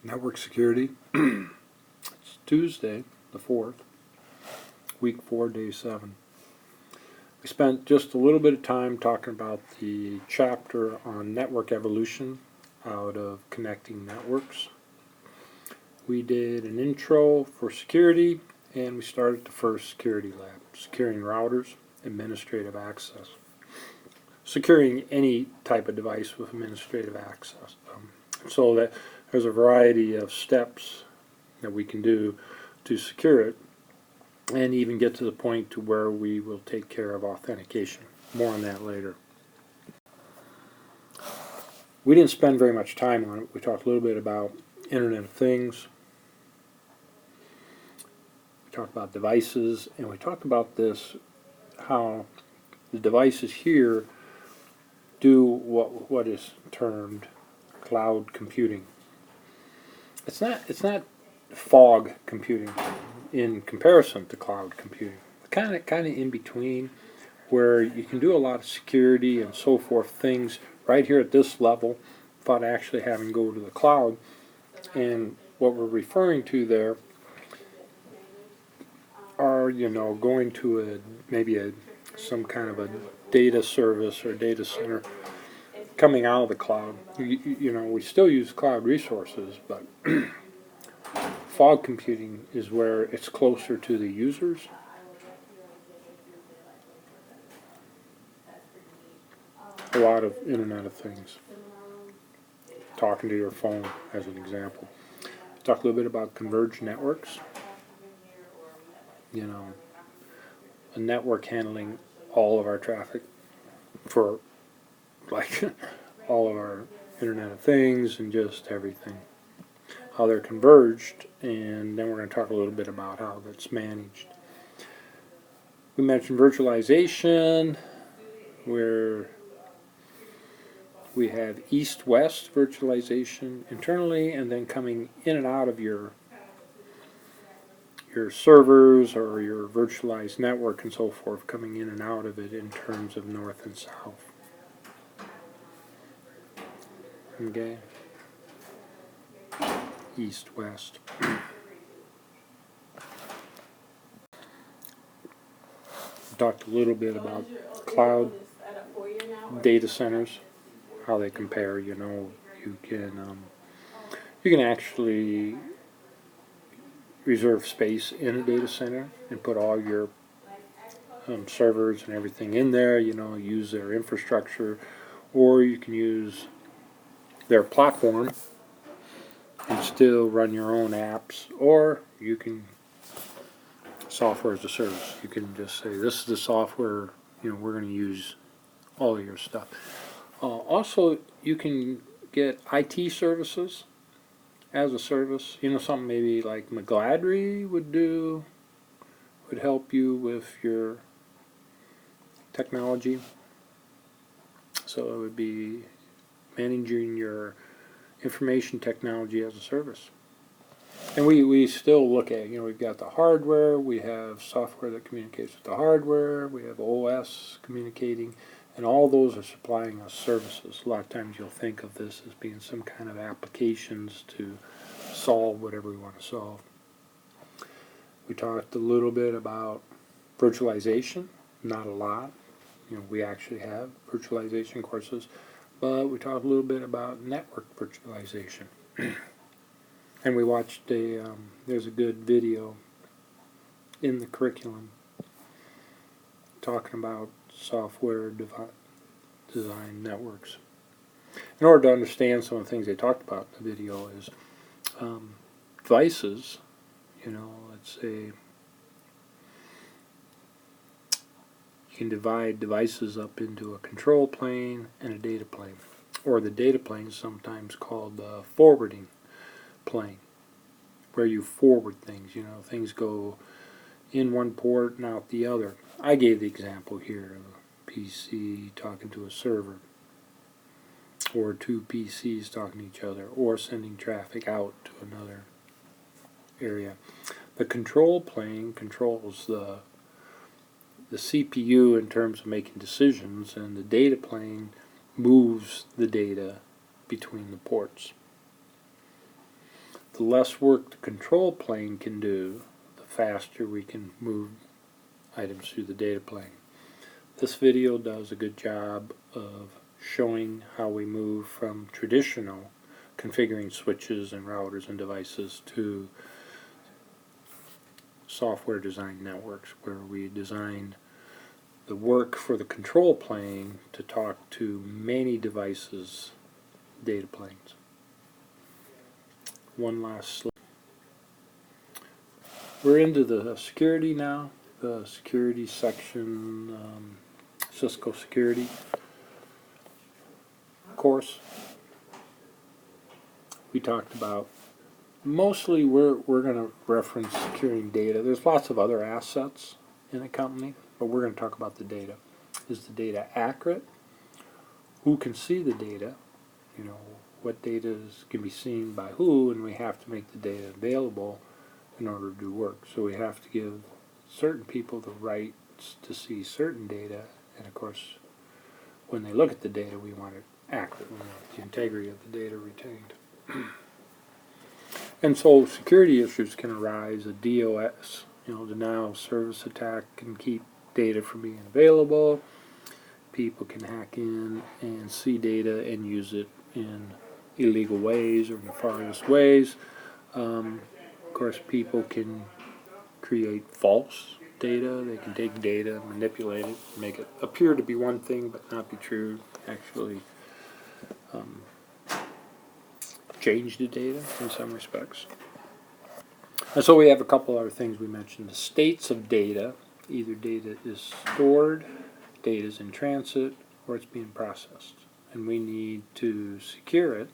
Network security. It's Tuesday, the 4th, week 4, day 7. We spent just a little bit of time talking about the chapter on network evolution out of Connecting Networks. We did an intro for security, and we started the first security lab, securing routers, administrative access. Securing any type of device with administrative access. So that there's a variety of steps that we can do to secure it, and even get to the point to where we will take care of authentication. More on that later. We didn't spend very much time on it. We talked a little bit about Internet of Things. We talked about devices, and we talked about this, how the devices here do what is termed cloud computing. It's not fog computing in comparison to cloud computing. Kind of in between, where you can do a lot of security and so forth things right here at this level without actually having to go to the cloud. And what we're referring to there are, going to some kind of a data service or data center coming out of the cloud. We still use cloud resources, but fog computing is where it's closer to the users. A lot of Internet of Things. Talking to your phone, as an example. Talk a little bit about converged networks. A network handling all of our traffic for all of our Internet of Things and just everything. How they're converged, and then we're going to talk a little bit about how that's managed. We mentioned virtualization, where we have east-west virtualization internally, and then coming in and out of your servers or your virtualized network and so forth, coming in and out of it in terms of north and south. Okay? East-west. Talked a little bit about cloud data centers, how they compare. You can actually reserve space in a data center and put all your servers and everything in there. Use their infrastructure, or you can use their platform and still run your own apps, or you can software as a service. You can just say, this is the software, we're going to use all of your stuff. Also, you can get IT services as a service. Something maybe like McGladrey would help you with your technology. So it would be managing your information technology as a service. And we still look at, we've got the hardware, we have software that communicates with the hardware, we have OS communicating, and all those are supplying us services. A lot of times you'll think of this as being some kind of applications to solve whatever we want to solve. We talked a little bit about virtualization, not a lot. We actually have virtualization courses, but we talked a little bit about network virtualization. And we watched there's a good video in the curriculum talking about software design networks. In order to understand some of the things they talked about in the video is devices, let's say you can divide devices up into a control plane and a data plane. Or the data plane is sometimes called the forwarding plane, where you forward things. Things go in one port and out the other. I gave the example here of a PC talking to a server, or two PCs talking to each other, or sending traffic out to another area. The control plane controls the CPU in terms of making decisions, and the data plane moves the data between the ports. the less work the control plane can do, the faster we can move items through the data plane. This video does a good job of showing how we move from traditional configuring switches and routers and devices to software defined networks, where we design the work for the control plane to talk to many devices' data planes. One last slide. We're into the security now, the security section, Cisco security course. We talked about, mostly we're going to reference securing data. There's lots of other assets in a company, but we're going to talk about the data. Is the data accurate? Who can see the data? You know, what data can be seen by who, and we have to make the data available in order to do work. So we have to give certain people the rights to see certain data, and of course, when they look at the data, we want it accurate. We want the integrity of the data retained. And so security issues can arise. A DOS, denial of service attack, can keep data from being available. People can hack in and see data and use it in illegal ways or nefarious ways. Of course, people can create false data. They can take data, manipulate it, make it appear to be one thing but not be true. Actually change the data in some respects. And so we have a couple other things we mentioned. The states of data. Either data is stored, data is in transit, or it's being processed. And we need to secure it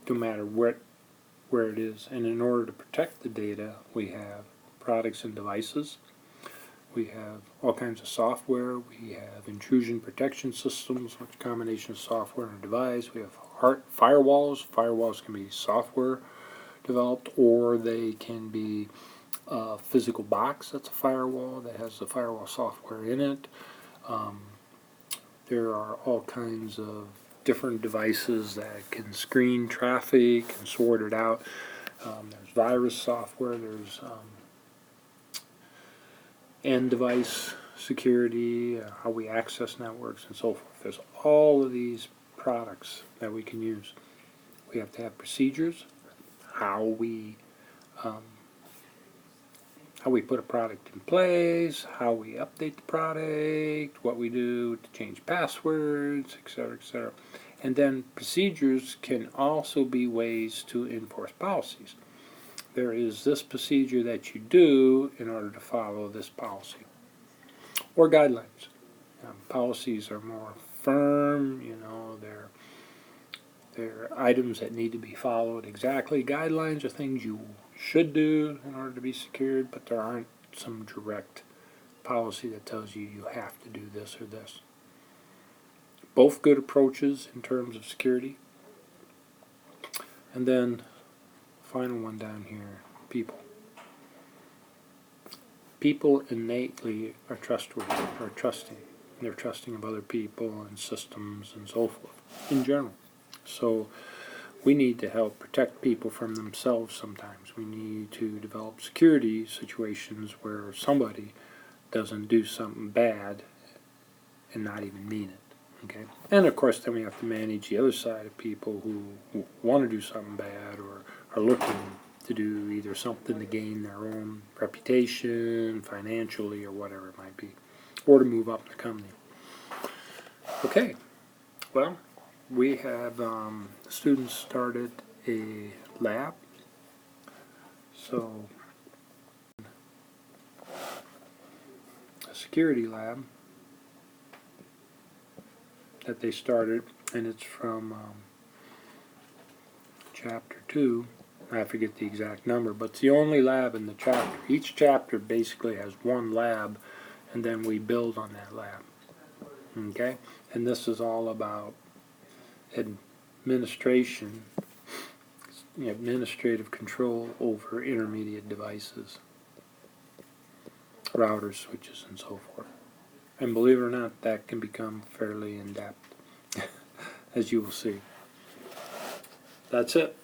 no matter where it is. And in order to protect the data, we have products and devices. We have all kinds of software. We have intrusion protection systems, which is a combination of software and a device. We have firewalls. Firewalls can be software developed, or they can be a physical box that's a firewall that has the firewall software in it. There are all kinds of different devices that can screen traffic and sort it out. There's virus software. There's end device security, how we access networks, and so forth. There's all of these products that we can use. We have to have procedures, how we put a product in place, how we update the product, what we do to change passwords, etc., etc. And then procedures can also be ways to enforce policies. There is this procedure that you do in order to follow this policy. Or guidelines. Policies are more firm, they're items that need to be followed exactly. Guidelines are things you should do in order to be secured, but there aren't some direct policy that tells you you have to do this or this. Both good approaches in terms of security. And then final one down here, people. People innately are trustworthy, are trusting. They're trusting of other people and systems and so forth in general. So we need to help protect people from themselves sometimes. We need to develop security situations where somebody doesn't do something bad and not even mean it. Okay? And of course then we have to manage the other side of people who want to do something bad or are looking to do either something to gain their own reputation, financially, or whatever it might be, or to move up in the company. Okay, well, we have students started a lab, so a security lab that they started, and it's from Chapter 2. I forget the exact number, but it's the only lab in the chapter. Each chapter basically has one lab, and then we build on that lab. Okay? And this is all about administration, administrative control over intermediate devices, routers, switches, and so forth. And believe it or not, that can become fairly in-depth, as you will see. That's it.